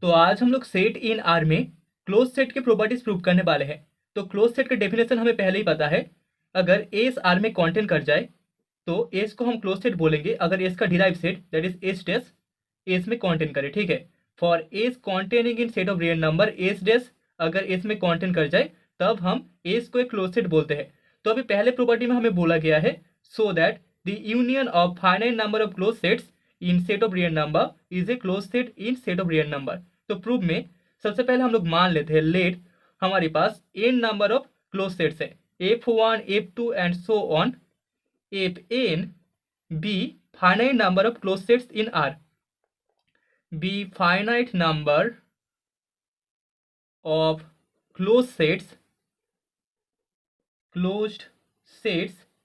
तो आज हम लोग सेट इन आर में क्लोज सेट के प्रॉपर्टीज प्रूव करने वाले हैं। तो क्लोज सेट का डेफिनेशन हमें पहले ही पता है। अगर एस आर में कॉन्टेन कर जाए तो एस को हम क्लोज सेट बोलेंगे अगर एस का derive set that is S dash S में कॉन्टेन करे। ठीक है, for S containing in set of real number S dash अगर एस में कॉन्टेन कर जाए तब हम एस को एक क्लोज सेट बोलते हैं। तो अभी पहले प्रॉपर्टी में हमें बोला गया है so that the union of finite number of close sets in set of real number is a close set in set of real number. तो प्रूफ में सबसे पहले हम लोग मान लेते हैं लेट हमारे पास n number of close sets है f1 f2 and so on if n be finite number of closed sets in R, be finite number of closed sets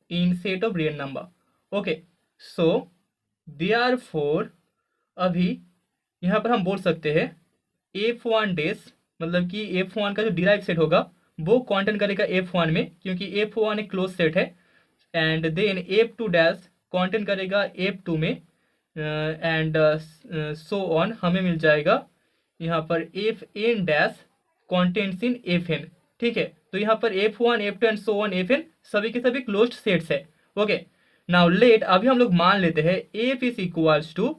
in set of real number. Okay, so therefore अभी यहाँ पर हम बोल सकते हैं f1 dash मतलब कि f1 का जो डिराइव सेट होगा वो कॉन्टेन करेगा f1 में क्योंकि f1 एक क्लोज सेट है, and then f2 dash contain करेगा f2 में, एंड सो ऑन हमें मिल जाएगा यहाँ पर fn डैश कॉन्टेंट्स इन fn। ठीक है, तो यहाँ पर f1 f2 and so on fn सभी के सभी क्लोज्ड सेट्स है। ओके, नाउ लेट अभी हम लोग मान लेते हैं f is equals to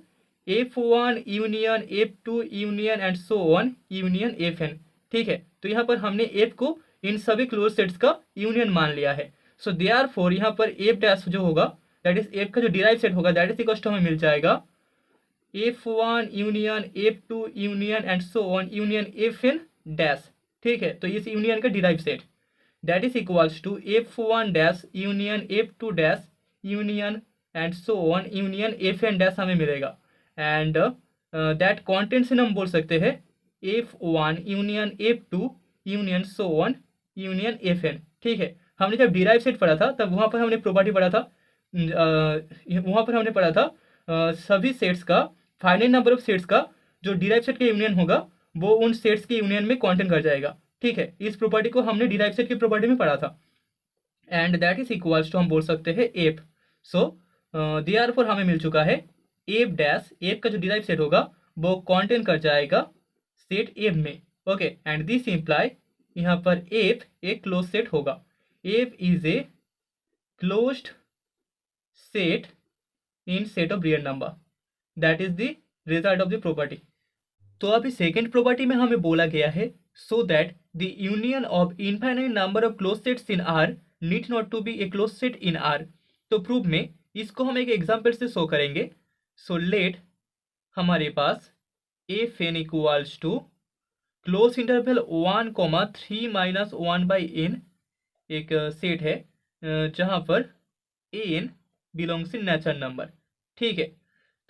f1 union f2 union and so on union fn। ठीक है, तो यहाँ पर हमने f को इन सभी क्लोज सेट्स का यूनियन मान लिया है। सो देयरफॉर यहाँ पर f डैश जो होगा दैट इज f का जो डिराइव सेट होगा दैट इज इक्वल्स टू हमें मिल जाएगा f1 union f2 union and so on union fn dash. ठीक है, तो इस यूनियन का derive set that is equals to f1 dash union f2 dash union and so on union fn dash हमें मिलेगा, एंड दैट कॉन्टेंट्स हम बोल सकते हैं f1 union f2 union so on union fn। ठीक है, हमने जब डिराइव सेट पढ़ा था तब वहाँ पर हमने प्रॉपर्टी पढ़ा था, वहाँ पर हमने पढ़ा था सभी सेट्स का फाइनाइट नंबर ऑफ सेट्स का जो डिराइव सेट का यूनियन होगा वो उन सेट्स के यूनियन में कॉन्टेन कर जाएगा। ठीक है, इस प्रॉपर्टी को हमने डिराइव सेट की प्रॉपर्टी में पढ़ा था, and that is equals to हम बोल सकते हैं एफ। सो देयरफॉर हमें मिल चुका है एफ डैश, एफ का जो डिराइव सेट होगा वो कॉन्टेन कर जाएगा सेट एफ में। ओके, एंड दिस इम्प्लाई यहाँ पर एफ एक क्लोज सेट होगा। F is a closed set in set of real number, that is the result of the property. तो अभी सेकेंड प्रॉपर्टी में हमें बोला गया है so that the union of infinite number of close sets in R need not to be a close set in R. तो proof में इसको हम एक एग्जाम्पल से शो करेंगे। सो लेट हमारे पास F N equals to close interval 1, 3 - 1 by N एक सेट है जहाँ पर N belongs in natural number. ठीक है,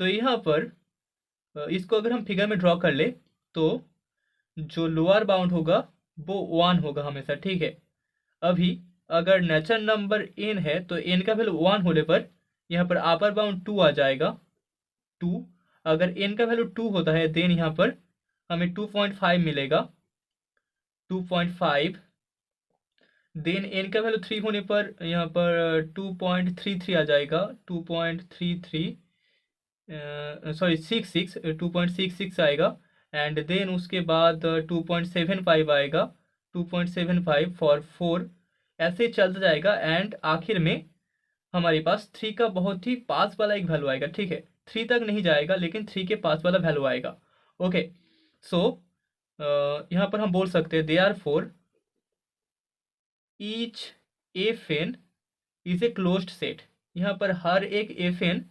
तो यहाँ पर इसको अगर हम फिगर में ड्रॉ कर ले तो जो लोअर बाउंड होगा वो 1 होगा हमेशा। ठीक है, अभी अगर नेचुरल नंबर एन है तो एन का वैल्यू 1 होने पर यहाँ पर अपर बाउंड 2 आ जाएगा 2। अगर एन का वैल्यू 2 होता है देन यहाँ पर हमें 2.5 मिलेगा 2.5। देन एन का वैल्यू 3 होने पर यहाँ पर 2.33 आ जाएगा 2.33 सॉरी 66 2.66 आएगा, एंड देन उसके बाद 2.75 आएगा 2.75 फॉर 4, ऐसे चलता जाएगा, एंड आखिर में हमारे पास 3 का बहुत ही पास वाला एक वैल्यू आएगा। ठीक है, 3 तक नहीं जाएगा लेकिन 3 के पास वाला वैल्यू आएगा। ओके, सो यहाँ पर हम बोल सकते हैं therefore each F N is a closed set. यहाँ पर हर एक एफ एन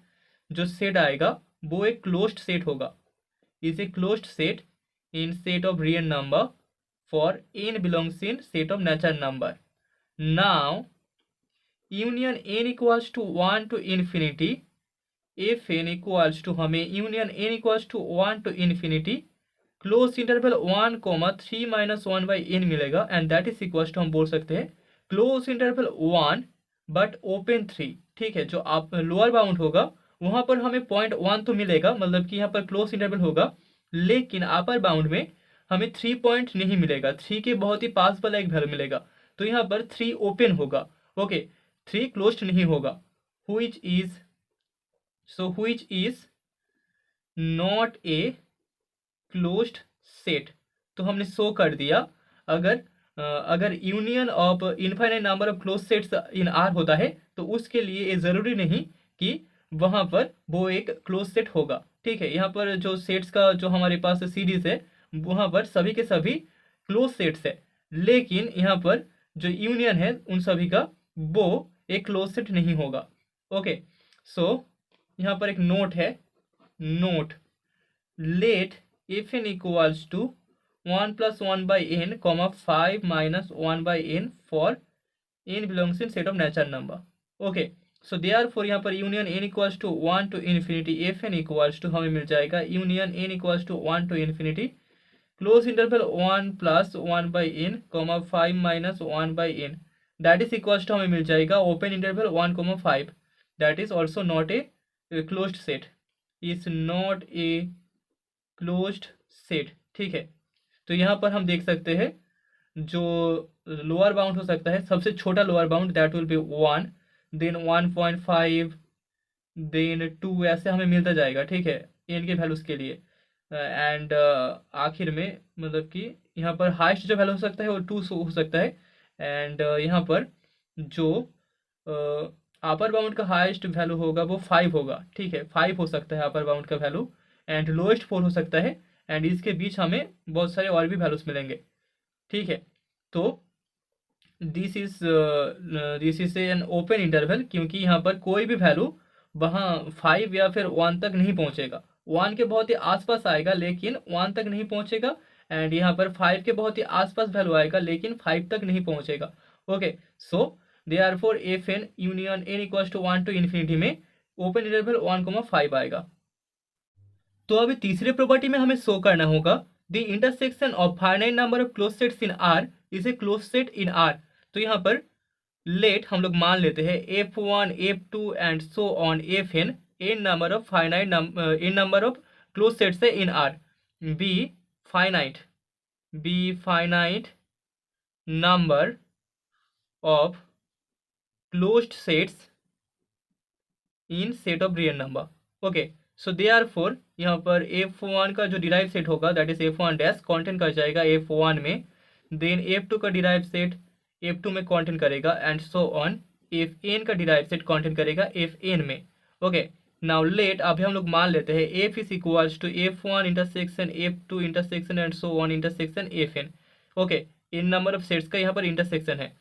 जो सेट आएगा वो एक क्लोज्ड सेट होगा, is a closed set in set of real number for N belongs in set of natural number. Now union N equals to 1 to infinity F N equals to हमें union N equals to 1 to infinity close interval 1, 3 - 1 by N मिलेगा, and that is equals to हम बोल सकते हैं close interval 1 but open 3। ठीक है, जो आप लोअर बाउंड होगा वहाँ पर हमें 0.1 तो मिलेगा, मतलब कि यहाँ पर क्लोज इंटरवल होगा, लेकिन अपर बाउंड में हमें 3 पॉइंट नहीं मिलेगा, 3 के बहुत ही पास वाला एक वैल्यू मिलेगा, तो यहाँ पर 3 ओपन होगा। ओके, 3 क्लोज्ड नहीं होगा, which is not a closed set. तो हमने शो कर दिया अगर union of infinite number of close sets in are होता है तो उसके लिए ये ज़रूरी नहीं कि वहाँ पर वो एक क्लोज सेट होगा। ठीक है, यहाँ पर जो सेट्स का जो हमारे पास सीरीज है वहाँ पर सभी के सभी क्लोज सेट्स है, लेकिन यहाँ पर जो यूनियन है उन सभी का वो एक क्लोज सेट नहीं होगा। ओके, सो यहाँ पर एक नोट है, note late if n equals to 1 plus 1 by n comma 5 minus 1 by n for n belongs in set of natural number। Okay, so therefore यहाँ पर union n equals to 1 to infinity f n equals to हमें मिल जाएगा union n equals to 1 to infinity close interval 1 plus 1 by n comma 5 minus 1 by n that is equals to हमें मिल जाएगा open interval 1 comma 5 that is also not a closed set, is not a closed set. ठीक है, तो यहाँ पर हम देख सकते हैं जो लोअर बाउंड हो सकता है, सबसे छोटा lower bound that will be 1, then 1.5, then 2, ऐसे हमें मिलता जाएगा। ठीक है, एन के वैल्यूज़ के लिए एंड आखिर में मतलब कि यहाँ पर हाइस्ट जो वैल्यू हो सकता है वो 2 हो सकता है एंड यहाँ पर जो अपर बाउंड का हाइस्ट वैल्यू होगा वो 5 होगा। ठीक है, 5 हो सकता है अपर बाउंड का वैल्यू एंड लोएस्ट 4 हो सकता है एंड इसके बीच हमें बहुत सारे और भी वैल्यूज मिलेंगे। ठीक है, तो this is an open interval, क्योंकि यहाँ पर कोई भी वैल्यू वहाँ 5 या फिर 1 तक नहीं पहुँचेगा, 1 के बहुत ही आसपास आएगा लेकिन 1 तक नहीं पहुँचेगा एंड यहाँ पर 5 के बहुत ही आसपास वैल्यू आएगा लेकिन 5 तक नहीं पहुँचेगा। Okay, so therefore F N union N equals to 1 to infinity में ओपन इंटरवल 1,5 आएगा। तो अभी तीसरे प्रॉपर्टी में हमें शो करना होगा the intersection of finite number of close sets in R is a close set in R. तो यहाँ पर लेट हम लोग मान लेते हैं f1 f2 and so on fn N number of finite N number of close sets है in R, be finite number of closed sets in set of real number. Okay, so therefore यहाँ पर f1 का जो derive set होगा that is f1 dash content कर जाएगा f1 में, then f2 का डिराइव सेट f2 में कॉन्टेंट करेगा एंड सो ऑन fn का डिराइव सेट कॉन्टेंट करेगा fn में। ओके, नाउ लेट अभी हम लोग मान लेते हैं f is equals to f1 intersection f2 intersection and so on intersection fn। Okay, इन नंबर ऑफ सेट्स का यहाँ पर इंटरसेक्शन है।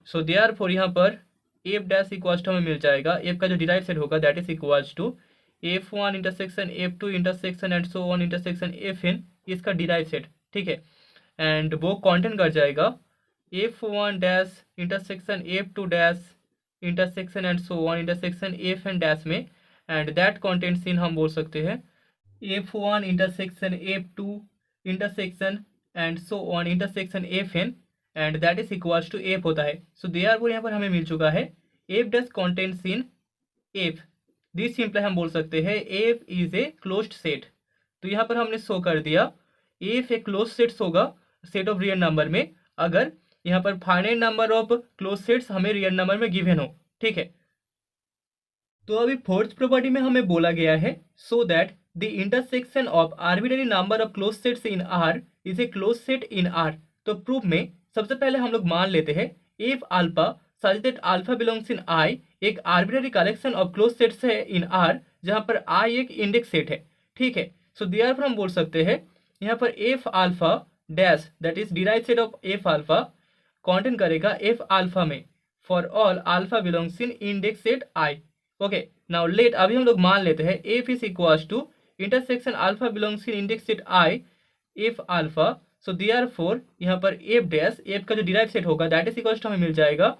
सो देयरफॉर यहाँ पर f डैश इक्वल्स टू हमें मिल जाएगा, f का जो डिराइव सेट होगा that is equals to f1 intersection f2 intersection and so on intersection fn, इसका डिराइव सेट। ठीक है, एंड वो कॉन्टेंट कर जाएगा f1 dash intersection f2 dash intersection and so on intersection fn dash में and that contains in हम बोल सकते हैं f1 intersection f2 intersection and so on intersection fn and that is equals to f होता है। सो therefore यहाँ पर हमें मिल चुका है f dash contents in f, this simple हम बोल सकते हैं f is a closed set. तो यहाँ पर हमने शो कर दिया f एक क्लोज सेट्स होगा सेट ऑफ रियल नंबर में अगर यहाँ पर finite number of close sets हमें रियल नंबर में गिवन हो। ठीक है, तो अभी फोर्थ प्रॉपर्टी में हमें बोला गया है so that the intersection of arbitrary number of close sets in R is a close set in R. तो प्रूफ में सबसे पहले हम लोग मान लेते हैं if alpha such that alpha belongs in I एक arbitrary collection of close sets है इन आर जहां पर आई एक इंडेक्स सेट है। ठीक है, सो देयरफॉर हम बोल सकते हैं यहाँ पर F alpha dash that is derive set of F alpha contain करेगा एफ अल्फा में for all alpha belongs in index set I. Okay, now let अभी हम लोग मान लेते हैं F is equals to intersection alpha belongs in index set I F alpha. So therefore यहाँ पर एफ डैश एफ का जो डिराइव सेट होगा दैट इज इक्वल्स टू हमें मिल जाएगा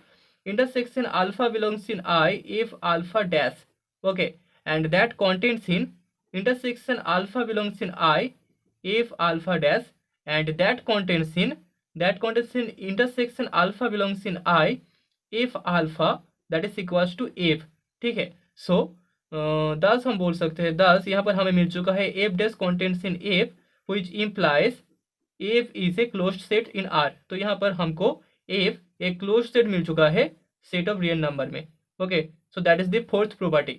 intersection alpha belongs in I if alpha dash। okay, and that contains in intersection alpha belongs in I if alpha dash and that contains in intersection alpha belongs in I if alpha that is equals to f। ठीक है, सो दस हम बोल सकते हैं 10 यहाँ पर हमें मिल चुका है f dash contains in f which implies f is a closed set in R। तो यहाँ पर हमको f एक क्लोज सेट मिल चुका है सेट ऑफ रियल नंबर में। Okay, so that is the fourth property.